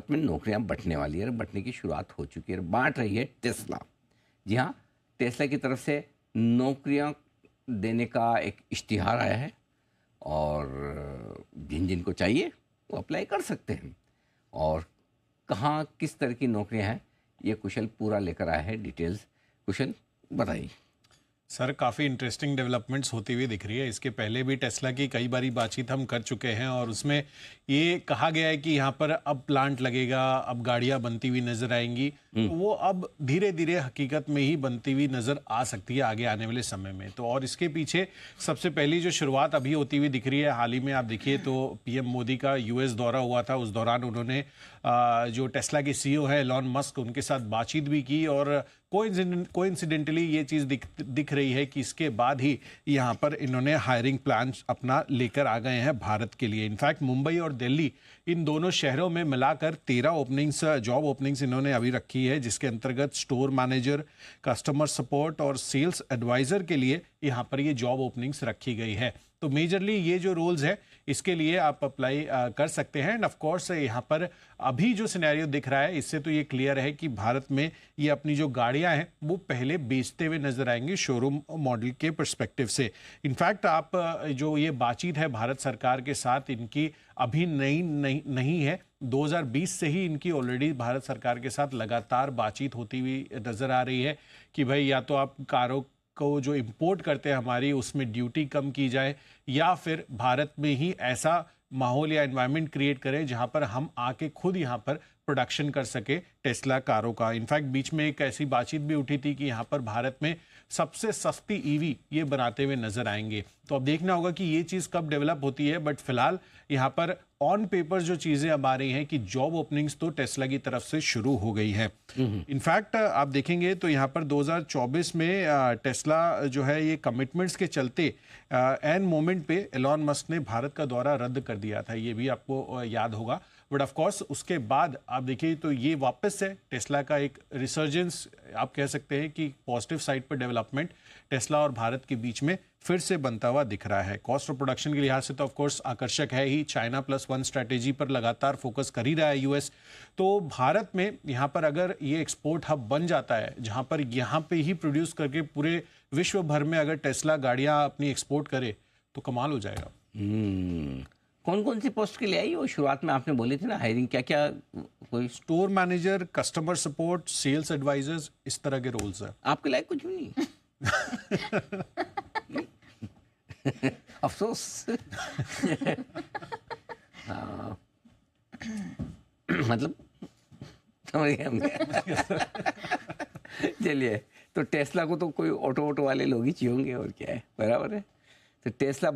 भारत में नौकरियां बंटने वाली है, बंटने की शुरुआत हो चुकी है, बांट रही है टेस्ला। जी हाँ, टेस्ला की तरफ से नौकरियां देने का एक इश्तिहार आया है और जिन जिन को चाहिए वो अप्लाई कर सकते हैं। और कहाँ किस तरह की नौकरियां हैं, ये कुशल पूरा लेकर आया है डिटेल्स। कुशल बताइए। सर, काफ़ी इंटरेस्टिंग डेवलपमेंट्स होती हुई दिख रही है। इसके पहले भी टेस्ला की कई बारी बातचीत हम कर चुके हैं और उसमें ये कहा गया है कि यहाँ पर अब प्लांट लगेगा, अब गाड़ियाँ बनती हुई नजर आएंगी। तो वो अब धीरे धीरे हकीकत में ही बनती हुई नजर आ सकती है आगे आने वाले समय में। तो और इसके पीछे सबसे पहली जो शुरुआत अभी होती हुई दिख रही है, हाल ही में आप देखिए तो पीएम मोदी का यूएस दौरा हुआ था। उस दौरान उन्होंने जो टेस्ला के सीईओ है एलॉन मस्क, उनके साथ बातचीत भी की और कोइंसिडेंटली ये चीज़ दिख रही है कि इसके बाद ही यहाँ पर इन्होंने हायरिंग प्लान अपना लेकर आ गए हैं भारत के लिए। इनफैक्ट मुंबई और दिल्ली, इन दोनों शहरों में मिलाकर 13 ओपनिंग्स, जॉब ओपनिंग्स इन्होंने अभी रखी है, जिसके अंतर्गत स्टोर मैनेजर, कस्टमर सपोर्ट और सेल्स एडवाइज़र के लिए यहाँ पर ये जॉब ओपनिंग्स रखी गई है। तो मेजरली ये जो रोल्स है इसके लिए आप अप्लाई कर सकते हैं। एंड ऑफ कोर्स यहाँ पर अभी जो सिनेरियो दिख रहा है, इससे तो ये क्लियर है कि भारत में ये अपनी जो गाड़ियां हैं वो पहले बेचते हुए नजर आएंगे शोरूम मॉडल के पर्सपेक्टिव से। इनफैक्ट आप जो ये बातचीत है भारत सरकार के साथ, इनकी अभी नहीं है। 2020 से ही इनकी ऑलरेडी भारत सरकार के साथ लगातार बातचीत होती हुई नजर आ रही है कि भाई या तो आप कारों को जो इंपोर्ट करते हैं हमारी, उसमें ड्यूटी कम की जाए, या फिर भारत में ही ऐसा माहौल या एनवायरनमेंट क्रिएट करें जहां पर हम आके खुद यहां पर प्रोडक्शन कर सके टेस्ला कारों का। इनफैक्ट बीच में एक ऐसी बातचीत भी उठी थी कि यहां पर भारत में सबसे सस्ती ईवी ये बनाते हुए नजर आएंगे। तो अब देखना होगा कि ये चीज़ कब डेवलप होती है, बट फिलहाल यहाँ पर ऑन पेपर जो चीज़ें अब आ रही हैं कि जॉब ओपनिंग्स तो टेस्ला की तरफ से शुरू हो गई है। इनफैक्ट आप देखेंगे तो यहाँ पर 2024 में टेस्ला जो है ये कमिटमेंट्स के चलते एन मोमेंट पे एलॉन मस्क ने भारत का दौरा रद्द कर दिया था, ये भी आपको याद होगा। बट ऑफ कोर्स उसके बाद आप देखिए तो ये वापस से टेस्ला का एक रिसर्जेंस, आप कह सकते हैं कि पॉजिटिव साइड पर डेवलपमेंट टेस्ला और भारत के बीच में फिर से बनता हुआ दिख रहा है। कॉस्ट ऑफ प्रोडक्शन के लिहाज से तो ऑफ कोर्स आकर्षक है ही। चाइना प्लस वन स्ट्रैटेजी पर लगातार फोकस कर ही रहा है यूएस। तो भारत में यहाँ पर अगर ये एक्सपोर्ट हब बन जाता है, जहाँ पर यहाँ पे ही प्रोड्यूस करके पूरे विश्व भर में अगर टेस्ला गाड़ियाँ अपनी एक्सपोर्ट करे तो कमाल हो जाएगा। कौन कौन सी पोस्ट के लिए आई वो शुरुआत में आपने बोली थी ना, हायरिंग क्या क्या? कोई store manager, customer support, sales advisers, इस तरह के रोल्स हैं। आपके लायक कुछ भी नहीं। अफसोस। हाँ। मतलब समझ गए हम। चलिए, तो टेस्ला को तो कोई ऑटो वाले लोग ही चाहिए होंगे, और क्या है, बराबर है। तो टेस्ला